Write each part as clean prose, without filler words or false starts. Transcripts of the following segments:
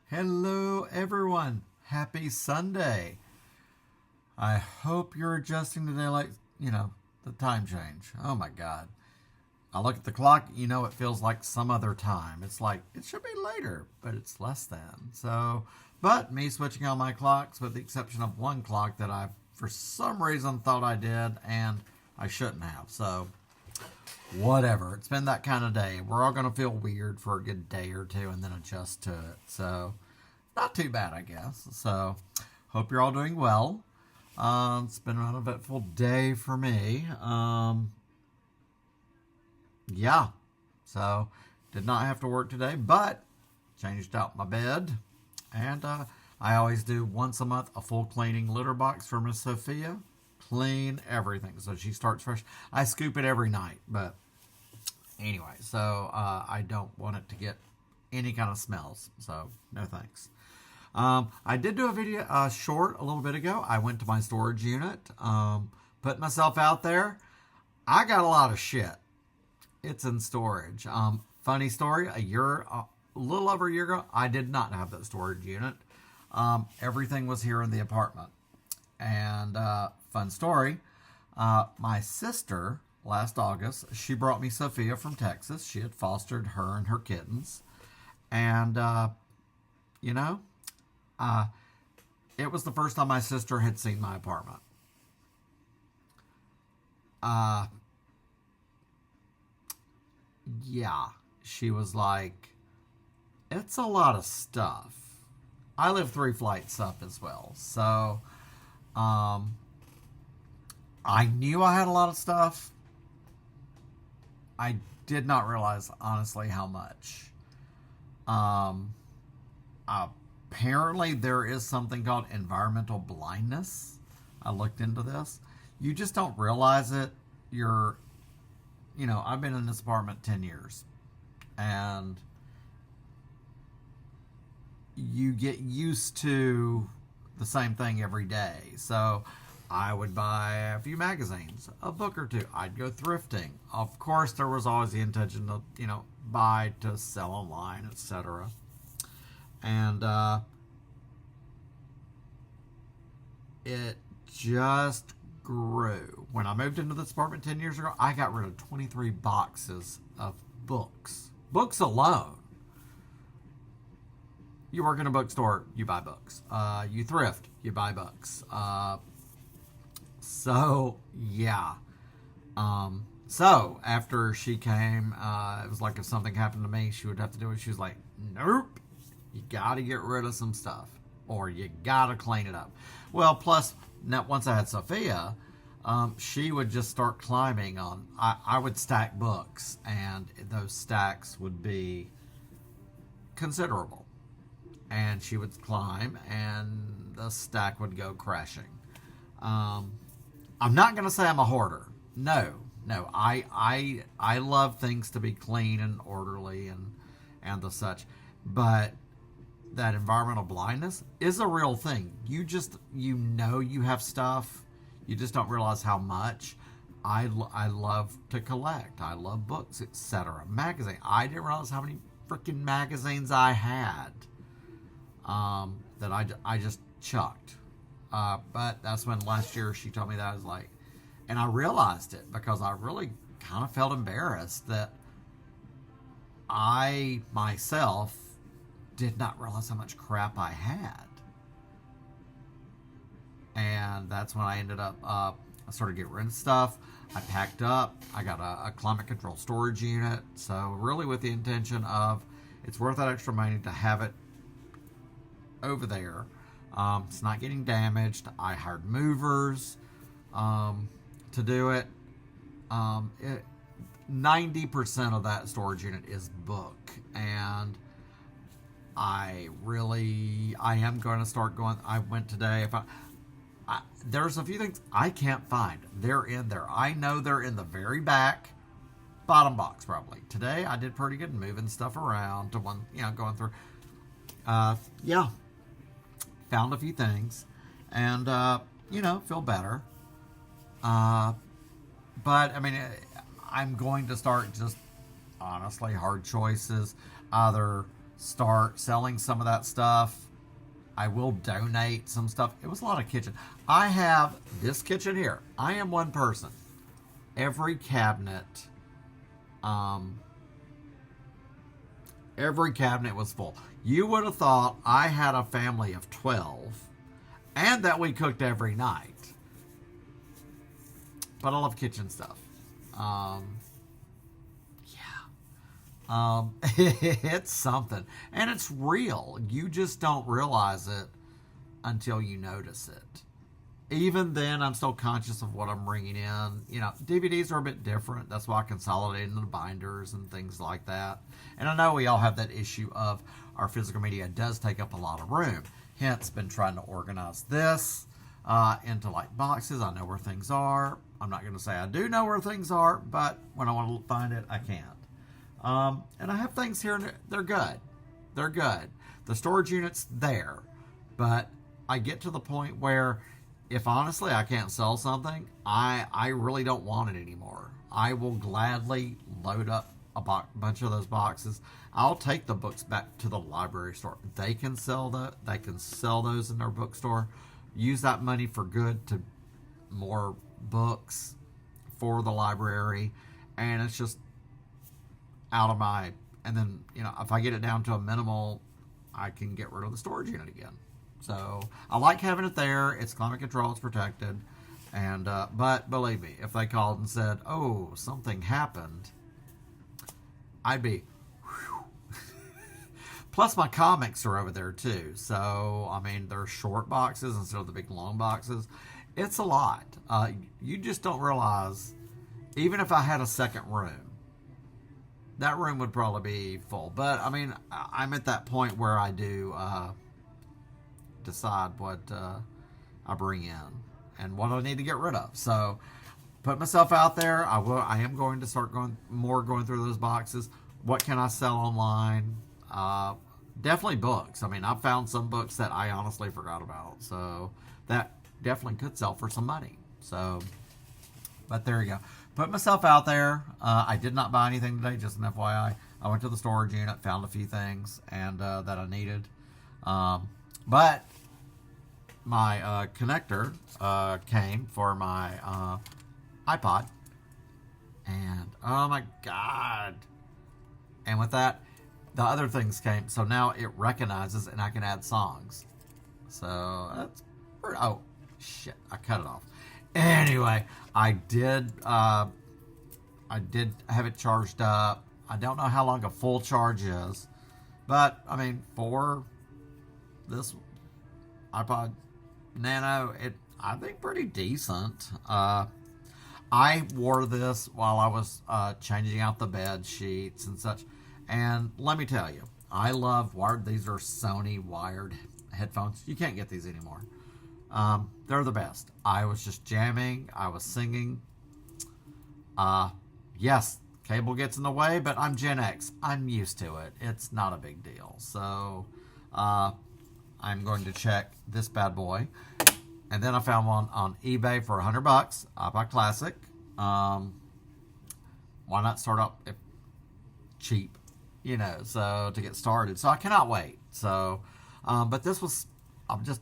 Hello, everyone. Happy Sunday. I hope you're adjusting to daylight, the time change. Oh my God. I look at the clock, it feels like some other time. It's like, it should be later, but it's less than. But me switching on my clocks, with the exception of one clock that I, for some reason, thought I did, and I shouldn't have. So, whatever. It's been that kind of day. We're all going to feel weird for a good day or two and then adjust to it. So, not too bad, I guess. So, hope you're all doing well. It's been an eventful day for me. Yeah. So, did not have to work today, but changed out my bed. And I always do once a month a full cleaning litter box for Miss Sophia. Clean everything so she starts fresh. I scoop it every night, but anyway, so I don't want it to get any kind of smells. So, no thanks. I did do a video short a little bit ago. I went to my storage unit, put myself out there. I got a lot of shit. It's in storage. Funny story, a little over a year ago, I did not have that storage unit. Everything was here in the apartment. And fun story, my sister, last August, she brought me Sophia from Texas. She had fostered her and her kittens. And, it was the first time my sister had seen my apartment. Yeah, she was like, it's a lot of stuff. I live 3 flights up as well. So, I knew I had a lot of stuff. I did not realize, honestly, how much. Apparently, there is something called environmental blindness. I looked into this. You just don't realize it. I've been in this apartment 10 years. And you get used to the same thing every day. So I would buy a few magazines, a book or two. I'd go thrifting. Of course, there was always the intention to, buy to sell online, etc. And it just grew. When I moved into this apartment 10 years ago, I got rid of 23 boxes of books. Books alone. You work in a bookstore, you buy books. You thrift, you buy books. Yeah. So, after she came, it was like if something happened to me, she would have to do it. She was like, nope, you gotta get rid of some stuff. Or you gotta clean it up. Well, plus, once I had Sophia, she would just start climbing on. I would stack books, and those stacks would be considerable. And she would climb, and the stack would go crashing. I'm not going to say I'm a hoarder. No. I love things to be clean and orderly and the such. But that environmental blindness is a real thing. You have stuff. You just don't realize how much. I love to collect. I love books, etc. Magazine. I didn't realize how many freaking magazines I had. That I just chucked. But that's when last year she told me that. I was like, and I realized it because I really kind of felt embarrassed that I myself did not realize how much crap I had. And that's when I ended up, I started getting rid of stuff. I packed up. I got a climate control storage unit. So really with the intention of it's worth that extra money to have it over there. It's not getting damaged. I hired movers to do it. 90% of that storage unit is book, and I am going to start going. I went today. There's a few things I can't find. They're in there. I know they're in the very back bottom box probably. Today I did pretty good moving stuff around to going through. Yeah. Found a few things, and feel better. But I mean, I'm going to start just honestly hard choices. Either start selling some of that stuff. I will donate some stuff. It was a lot of kitchen. I have this kitchen here. I am one person. Every cabinet was full. You would have thought I had a family of 12 and that we cooked every night. But I love kitchen stuff. It's something. And it's real. You just don't realize it until you notice it. Even then, I'm still conscious of what I'm bringing in. You know, DVDs are a bit different. That's why I consolidated into the binders and things like that. And I know we all have that issue of our physical media does take up a lot of room. Hence, been trying to organize this into like boxes. I know where things are. I'm not going to say I do know where things are, but when I want to find it, I can't. And I have things here, and they're good. They're good. The storage unit's there. But I get to the point where if honestly I can't sell something, I really don't want it anymore. I will gladly load up a bunch of those boxes. I'll take the books back to the library store. They can sell those in their bookstore. Use that money for good to more books for the library, and it's just out of my. And then, you know, if I get it down to a minimal, I can get rid of the storage unit again. So I like having it there. It's climate control. It's protected. And but believe me, if they called and said, "Oh, something happened," I'd be. Plus, my comics are over there too. So I mean, they're short boxes instead of the big long boxes. It's a lot. You just don't realize. Even if I had a second room, that room would probably be full. But I mean, I'm at that point where I do decide what I bring in and what I need to get rid of. So put myself out there. I am going to start going through those boxes. What can I sell online? Definitely books. I mean, I've found some books that I honestly forgot about. So that definitely could sell for some money. So, but there you go. Put myself out there. I did not buy anything today, just an FYI. I went to the storage unit, found a few things and that I needed. But my connector came for my iPod. And, oh my God. And with that, the other things came. So now it recognizes and I can add songs. So that's... Oh, shit. I cut it off. Anyway, I did have it charged up. I don't know how long a full charge is. But, I mean, for this iPod Nano, I think pretty decent. I wore this while I was changing out the bed sheets and such. And let me tell you, I love wired. These are Sony wired headphones. You can't get these anymore. They're the best. I was just jamming. I was singing. Yes, cable gets in the way, but I'm Gen X. I'm used to it. It's not a big deal. So I'm going to check this bad boy. And then I found one on eBay for $100. iPod Classic. Why not start up cheap? You know, so to get started. So I cannot wait. So, but this was, I'm just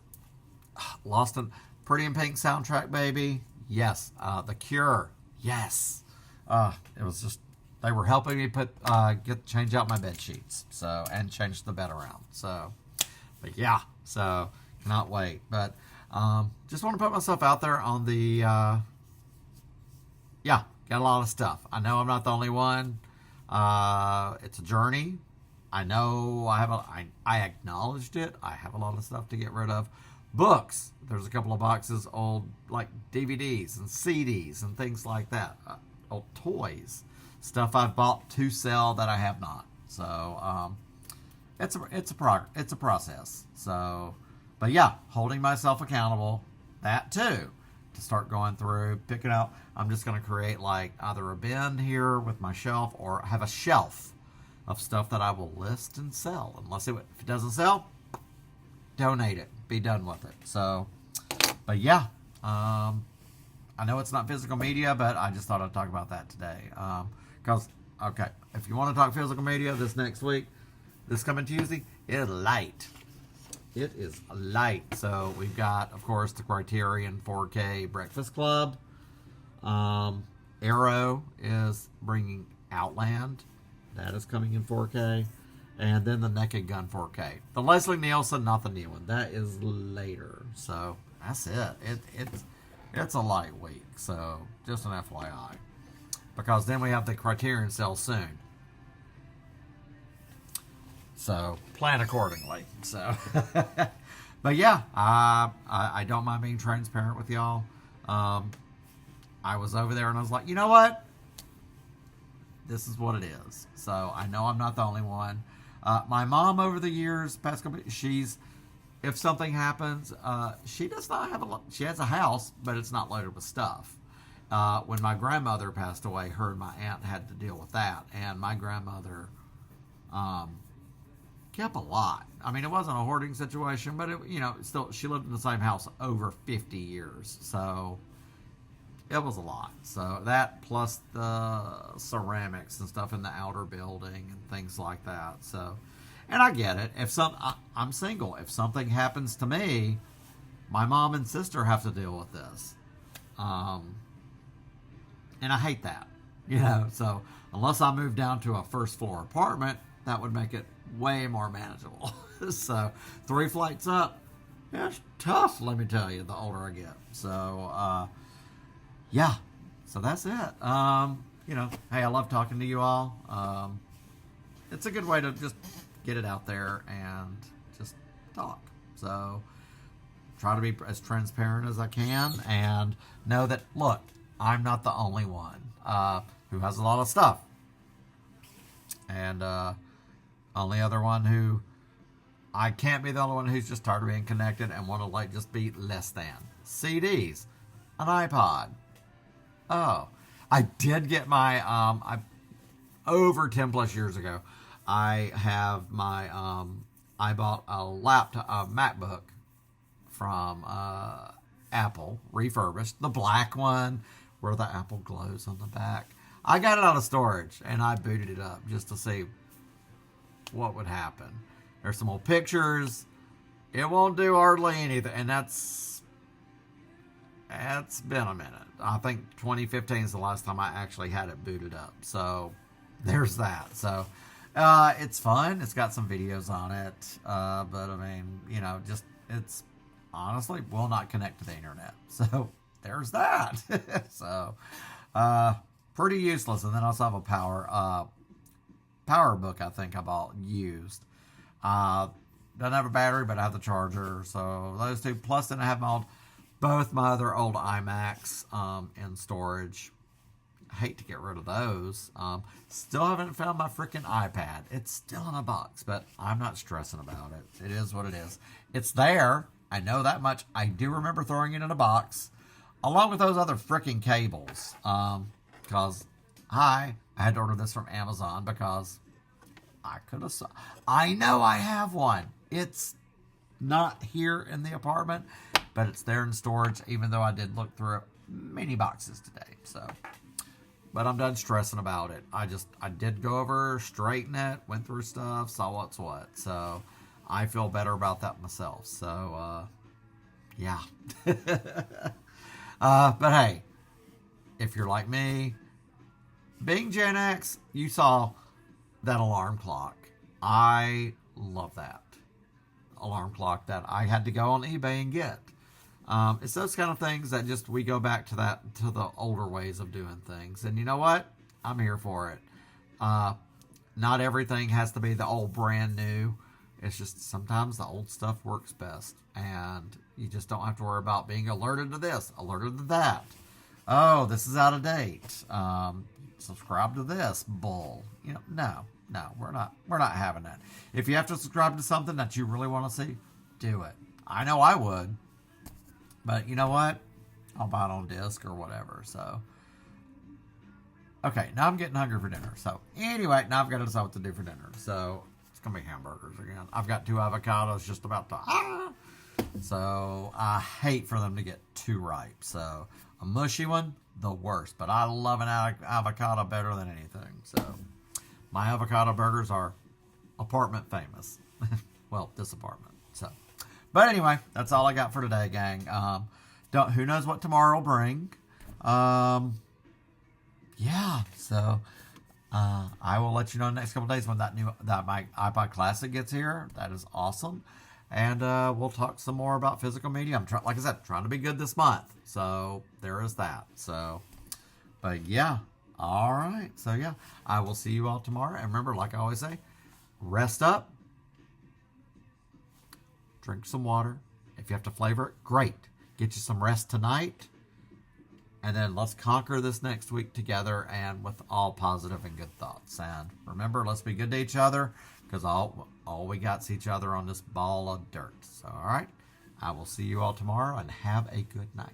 lost in Pretty in Pink soundtrack, baby. Yes. The Cure. Yes. It was just, they were helping me change out my bed sheets. So, and change the bed around. So, but yeah. So, cannot wait. But, just want to put myself out there on the, yeah, got a lot of stuff. I know I'm not the only one. It's a journey. I know I acknowledged it. I have a lot of stuff to get rid of. Books. There's a couple of boxes, old like DVDs and CDs and things like that. Old toys. Stuff I've bought to sell that I have not. So, it's a process. So, but yeah, holding myself accountable, that too, to start going through, picking out. I'm just going to create like either a bin here with my shelf or have a shelf of stuff that I will list and sell. If it doesn't sell, donate it. Be done with it. So, but yeah, I know it's not physical media, but I just thought I'd talk about that today. Because, okay, if you want to talk physical media this next week, this coming Tuesday, it is light. It is light. So we've got, of course, the Criterion 4K Breakfast Club. Arrow is bringing Outland. That is coming in 4K. And then the Naked Gun 4K. The Leslie Nielsen, not the new one. That is later. So that's it. It's a light week. So just an FYI. Because then we have the Criterion sale soon. So plan accordingly. So, but yeah, I don't mind being transparent with y'all. I was over there and I was like, you know what? This is what it is. So I know I'm not the only one. My mom over the years, past couple, if something happens, she does not have she has a house, but it's not loaded with stuff. When my grandmother passed away, her and my aunt had to deal with that. And my grandmother, kept a lot. I mean, it wasn't a hoarding situation, but still, she lived in the same house over 50 years. So it was a lot. So that plus the ceramics and stuff in the outer building and things like that. So, and I get it. I'm single. If something happens to me, my mom and sister have to deal with this. And I hate that. So unless I move down to a first floor apartment, that would make it way more manageable. So 3 flights up, it's tough, let me tell you, the older I get. So, yeah, so that's it. Hey, I love talking to you all. It's a good way to just get it out there and just talk. So try to be as transparent as I can and know that, look, I'm not the only one who has a lot of stuff. And only other one who I can't be the only one who's just tired of being connected and want to just be less than. CDs, an iPod. Oh, I did get my over 10 plus years ago. I have my I bought a MacBook from Apple, refurbished, the black one where the Apple glows on the back. I got it out of storage and I booted it up just to see what would happen. There's some old pictures. It won't do hardly anything, and that's been a minute. I think 2015 is the last time I actually had it booted up. So there's that. So it's fun. It's got some videos on it, but I mean, it's honestly will not connect to the internet. So there's that. So pretty useless. And then I also have a power book I think I bought used. Doesn't have a battery, but I have the charger. So those two. Plus, then I have both my other old iMacs in storage. I hate to get rid of those. Still haven't found my freaking iPad. It's still in a box, but I'm not stressing about it. It is what it is. It's there. I know that much. I do remember throwing it in a box, along with those other freaking cables. Because I had to order this from Amazon because I could have. I know I have one. It's not here in the apartment, but it's there in storage. Even though I did look through many boxes today, so. But I'm done stressing about it. I did go over, straighten it, went through stuff, saw what's what. So I feel better about that myself. So yeah. But hey, if you're like me, being Gen X, you saw that alarm clock. I love that alarm clock that I had to go on eBay and get. It's those kind of things that just we go back to the older ways of doing things. And you know what? I'm here for it. Not everything has to be the old brand new. It's just sometimes the old stuff works best. And you just don't have to worry about being alerted to this, alerted to that. Oh, this is out of date. Subscribe to this bull. No, we're not having that. If you have to subscribe to something that you really want to see, do it. I know I would. But you know what? I'll buy it on disc or whatever. So, okay, now I'm getting hungry for dinner. So, anyway, now I've got to decide what to do for dinner. So, it's going to be hamburgers again. I've got 2 avocados just about to... So, I hate for them to get too ripe. So, a mushy one, the worst. But I love an avocado better than anything. So, my avocado burgers are apartment famous. Well, this apartment. So, but anyway, that's all I got for today, gang. Who knows what tomorrow will bring? Yeah. So, I will let you know in the next couple days when that my iPod Classic gets here. That is awesome. And we'll talk some more about physical media. Like I said, trying to be good this month. So there is that. So, but yeah. All right. So yeah, I will see you all tomorrow. And remember, like I always say, rest up. Drink some water. If you have to flavor it, great. Get you some rest tonight. And then let's conquer this next week together and with all positive and good thoughts. And remember, let's be good to each other because all we got's each other on this ball of dirt. So, all right. I will see you all tomorrow and have a good night.